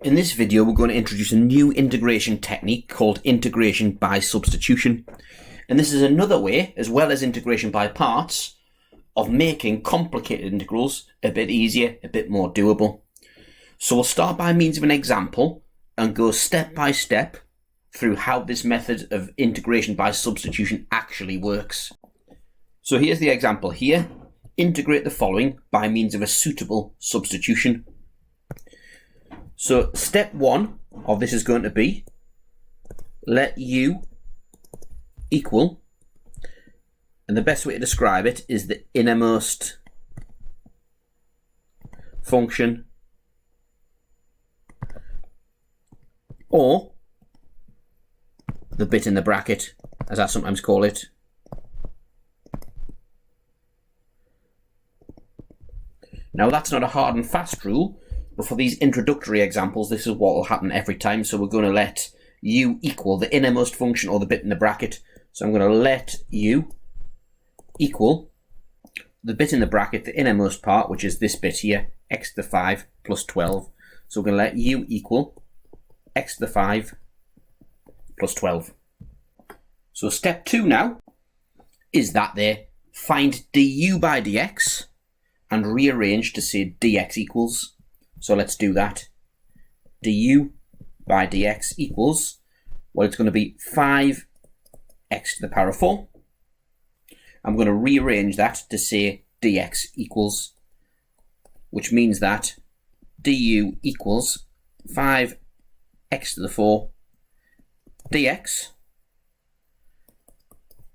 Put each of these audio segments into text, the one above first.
In this video, we're going to introduce a new integration technique called integration by substitution. And this is another way, as well as integration by parts, of making complicated integrals a bit easier, a bit more doable. So we'll start by means of an example and go step by step through how this method of integration by substitution actually works. So here's the example here. Integrate the following by means of a suitable substitution. So step one of this is going to be let u equal, and the best way to describe it is the innermost function or the bit in the bracket, as I sometimes call it. Now that's not a hard and fast rule, but for these introductory examples, this is what will happen every time. So we're going to let u equal the innermost function or the bit in the bracket. So I'm going to let u equal the bit in the bracket, the innermost part, which is this bit here, x to the 5 plus 12. So we're going to let u equal x to the 5 plus 12. So step 2 now is that there, find du by dx and rearrange to say dx equals. So let's do that. Du by dx equals, well, it's going to be 5x to the power of 4. I'm going to rearrange that to say dx equals, which means that du equals 5x to the 4 dx,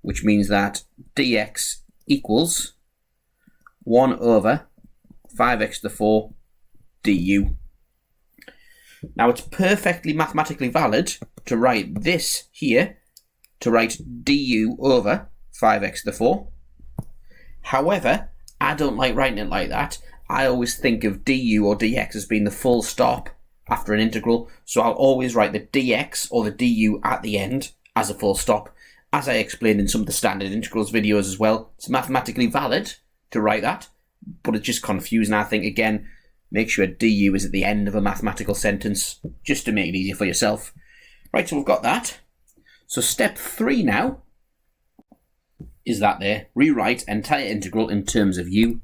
which means that dx equals 1 over 5x to the 4 du. Now it's perfectly mathematically valid to write this here, to write du over 5x to the 4. However, I don't like writing it like that. I always think of du or dx as being the full stop after an integral, so I'll always write the dx or the du at the end as a full stop. As I explained in some of the standard integrals videos as well, it's mathematically valid to write that, but it's just confusing. I think, again, make sure du is at the end of a mathematical sentence, just to make it easier for yourself. Right, so we've got that. So step 3 now is that there, rewrite entire integral in terms of u.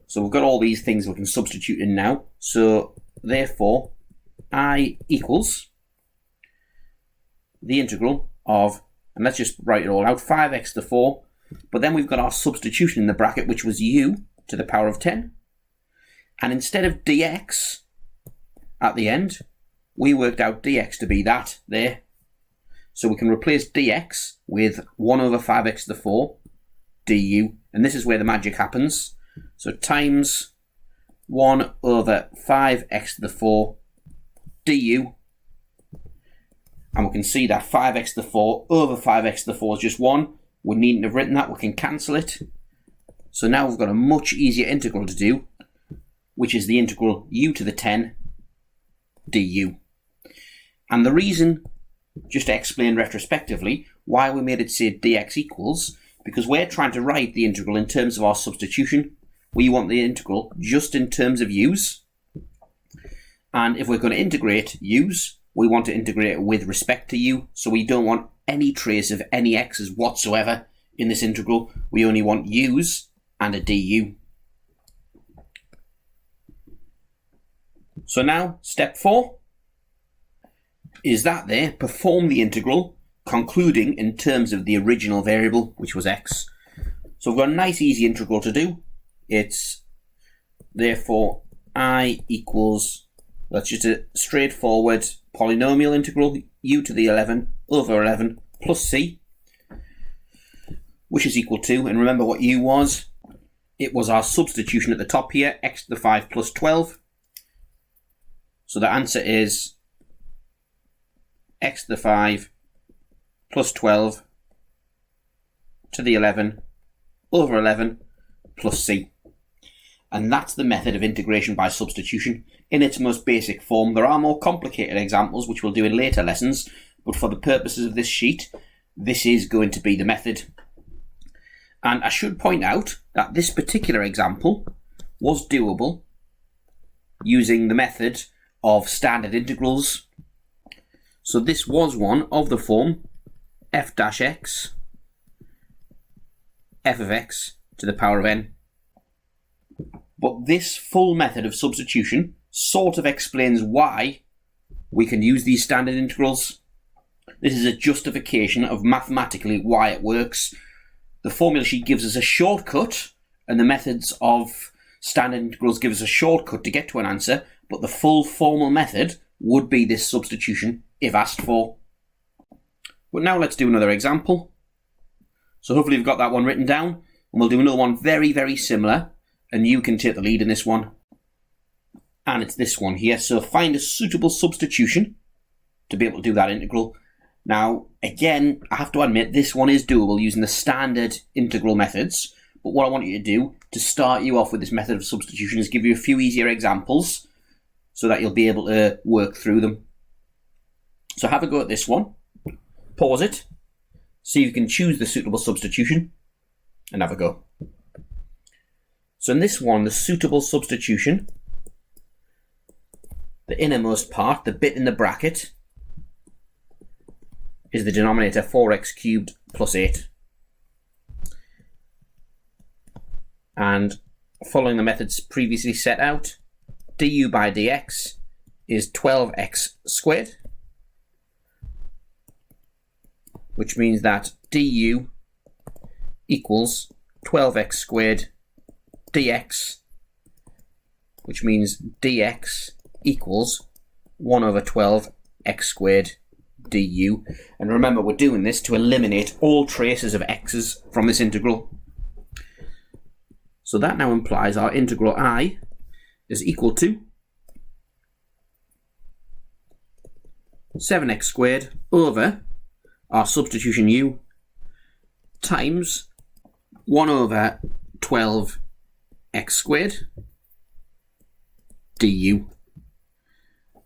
So we've got all these things we can substitute in now. So therefore, I equals the integral of, and let's just write it all out, 5x to the 4. But then we've got our substitution in the bracket, which was u to the power of 10. And instead of dx at the end, we worked out dx to be that there. So we can replace dx with 1 over 5x to the 4 du. And this is where the magic happens. So times 1 over 5x to the 4 du. And we can see that 5x to the 4 over 5x to the 4 is just 1. We needn't have written that. We can cancel it. So now we've got a much easier integral to do, which is the integral u to the 10 du. And the reason, just to explain retrospectively, why we made it say dx equals, because we're trying to write the integral in terms of our substitution. We want the integral just in terms of u's. And if we're going to integrate u's, we want to integrate it with respect to u. So we don't want any trace of any x's whatsoever in this integral. We only want u's and a du. So now, step 4 is that there, perform the integral, concluding in terms of the original variable, which was x. So we've got a nice easy integral to do. It's therefore I equals, that's just a straightforward polynomial integral, u to the 11 over 11 plus c, which is equal to, and remember what u was, it was our substitution at the top here, x to the 5 plus 12. So the answer is x to the 5 plus 12 to the 11 over 11 plus c. And that's the method of integration by substitution in its most basic form. There are more complicated examples, which we'll do in later lessons, but for the purposes of this sheet, this is going to be the method. And I should point out that this particular example was doable using the method of standard integrals. So this was one of the form f-x f of x to the power of n. But this full method of substitution sort of explains why we can use these standard integrals. This is a justification of mathematically why it works. The formula sheet gives us a shortcut, and the methods of standard integrals give us a shortcut to get to an answer, but the full formal method would be this substitution if asked for. But now let's do another example. So hopefully you've got that one written down, and we'll do another one very, very similar, and you can take the lead in this one. And it's this one here. So find a suitable substitution to be able to do that integral. Now, again, I have to admit this one is doable using the standard integral methods. But what I want you to do to start you off with this method of substitution is give you a few easier examples so that you'll be able to work through them. So have a go at this one. Pause it. See if you can choose the suitable substitution and have a go. So in this one, the suitable substitution, the innermost part, the bit in the bracket, is the denominator 4x cubed plus 8. And following the methods previously set out, du by dx is 12x squared, which means that du equals 12x squared dx, which means dx equals 1 over 12 x squared du. And remember, we're doing this to eliminate all traces of x's from this integral. So that now implies our integral I is equal to 7x squared over our substitution u times 1 over 12 x squared du.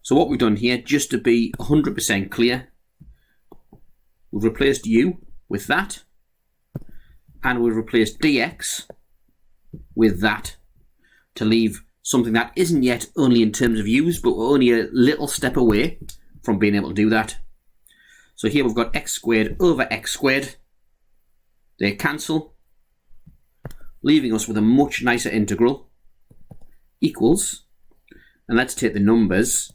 So what we've done here, just to be 100% clear, we've replaced u with that, and we've replaced dx with that to leave something that isn't yet only in terms of u's, but we're only a little step away from being able to do that. So here we've got x squared over x squared. They cancel, leaving us with a much nicer integral, equals, and let's take the numbers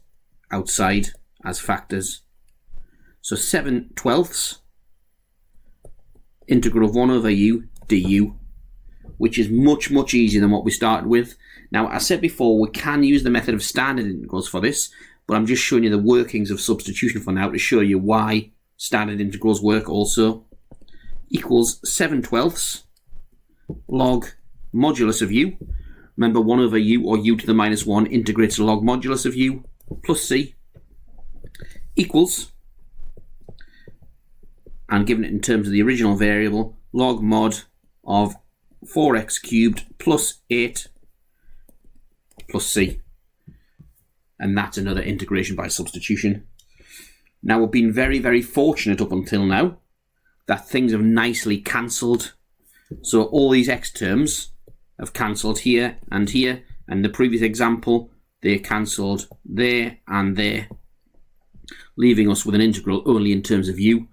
outside as factors. So 7/12 integral of 1 over u du, which is much, much easier than what we started with. Now, I said before, we can use the method of standard integrals for this, but I'm just showing you the workings of substitution for now to show you why standard integrals work also. Equals 7/12 log modulus of u. Remember, 1 over u, or u to the minus 1, integrates the log modulus of u plus c, equals, and given it in terms of the original variable, log mod of 4x cubed plus 8 plus c. And that's another integration by substitution. Now, we've been very, very fortunate up until now that things have nicely cancelled. So all these x terms have cancelled here, and in the previous example they cancelled there and there, leaving us with an integral only in terms of u.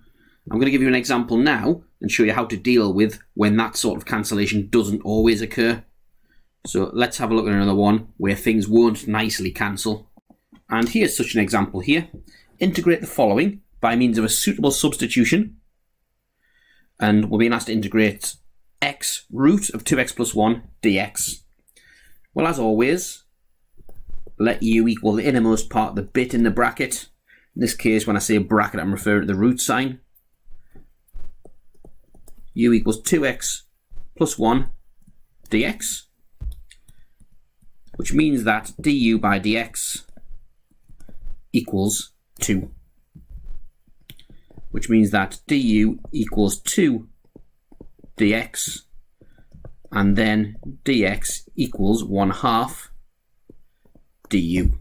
I'm going to give you an example now and show you how to deal with when that sort of cancellation doesn't always occur. So let's have a look at another one where things won't nicely cancel. And here's such an example here. Integrate the following by means of a suitable substitution. And we're being asked to integrate x root of 2x plus 1 dx. Well, as always, let u equal the innermost part, the bit in the bracket. In this case, when I say bracket, I'm referring to the root sign. U equals 2x plus 1 dx, which means that du by dx equals 2. Which means that du equals 2 dx, and then dx equals 1/2 du.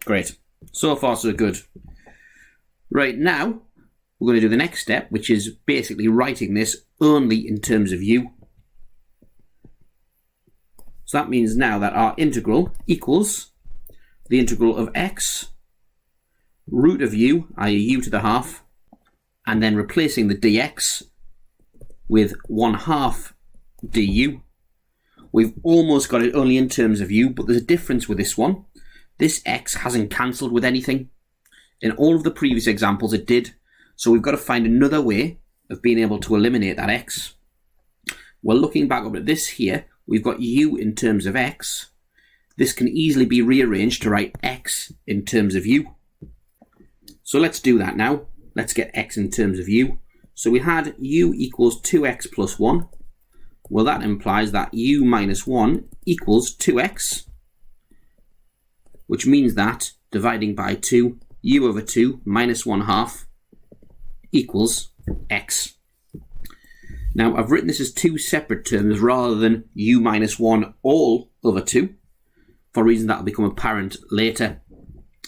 Great. So far, so good. Right, now we're going to do the next step, which is basically writing this only in terms of u. So that means now that our integral equals the integral of x root of u, i.e. u to the half, and then replacing the dx with 1/2 du. We've almost got it only in terms of u, but there's a difference with this one. This x hasn't cancelled with anything. In all of the previous examples it did, so we've got to find another way of being able to eliminate that x. Well, looking back up at this here, we've got u in terms of x. This can easily be rearranged to write x in terms of u. So let's do that now. Let's get x in terms of u. So we had u equals 2x plus 1. Well, that implies that u minus 1 equals 2x, which means that dividing by 2, u over 2 minus 1/2 equals x. Now, I've written this as two separate terms rather than u minus 1 all over 2, for reasons that will become apparent later,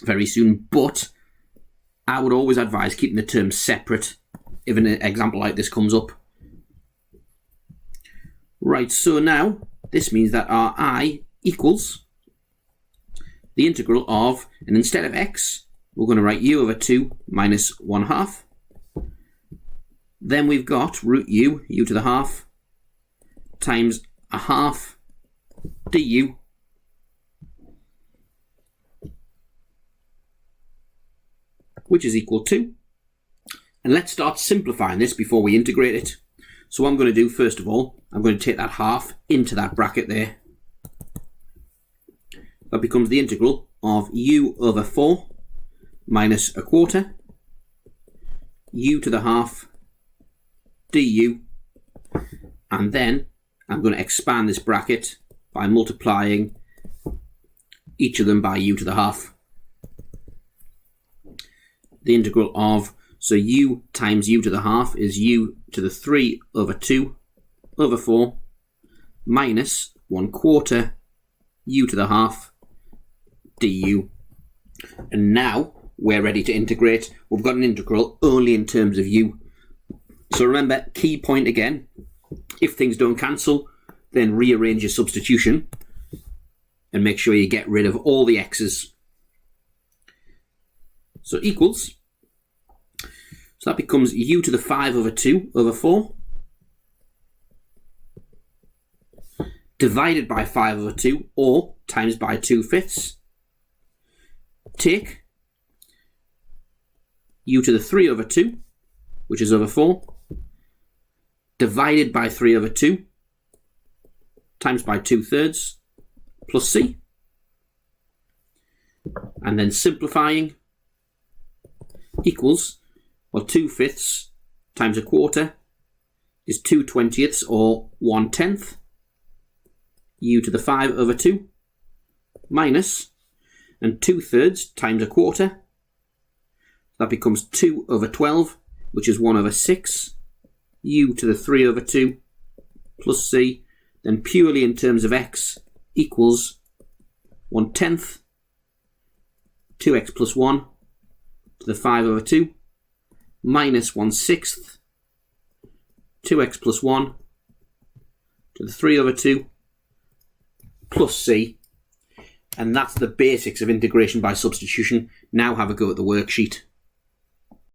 very soon, but I would always advise keeping the terms separate if an example like this comes up. Right, so now this means that our I equals the integral of, and instead of x, we're going to write u over 2 minus 1/2. Then we've got root u, u to the half, times 1/2 du, which is equal to, and let's start simplifying this before we integrate it. So what I'm going to do, first of all, I'm going to take that half into that bracket there. That becomes the integral of u over 4 minus 1/4 u to the half du, and then I'm going to expand this bracket by multiplying each of them by u to the half. The integral of, so u times u to the half is u to the 3 over 2 over 4 minus 1/4 u to the half du. And now we're ready to integrate. We've got an integral only in terms of u. So remember, key point again, if things don't cancel, then rearrange your substitution and make sure you get rid of all the x's. So equals, so that becomes u to the 5 over 2 over 4 divided by 5 over 2, or times by 2/5. Take u to the 3 over 2, which is over 4, divided by 3 over 2, times by 2/3, plus c. And then simplifying equals, well, 2/5 times 1/4 is 2/20 or 1/10 u to the 5 over 2 minus, and 2/3 times 1/4, that becomes 2 over 12, which is 1 over 6 u to the 3 over 2 plus c. Then purely in terms of x equals 1/10 2x plus 1 to the 5 over 2 minus 1/6 2x plus 1 to the 3 over 2 plus c. And that's the basics of integration by substitution. Now have a go at the worksheet.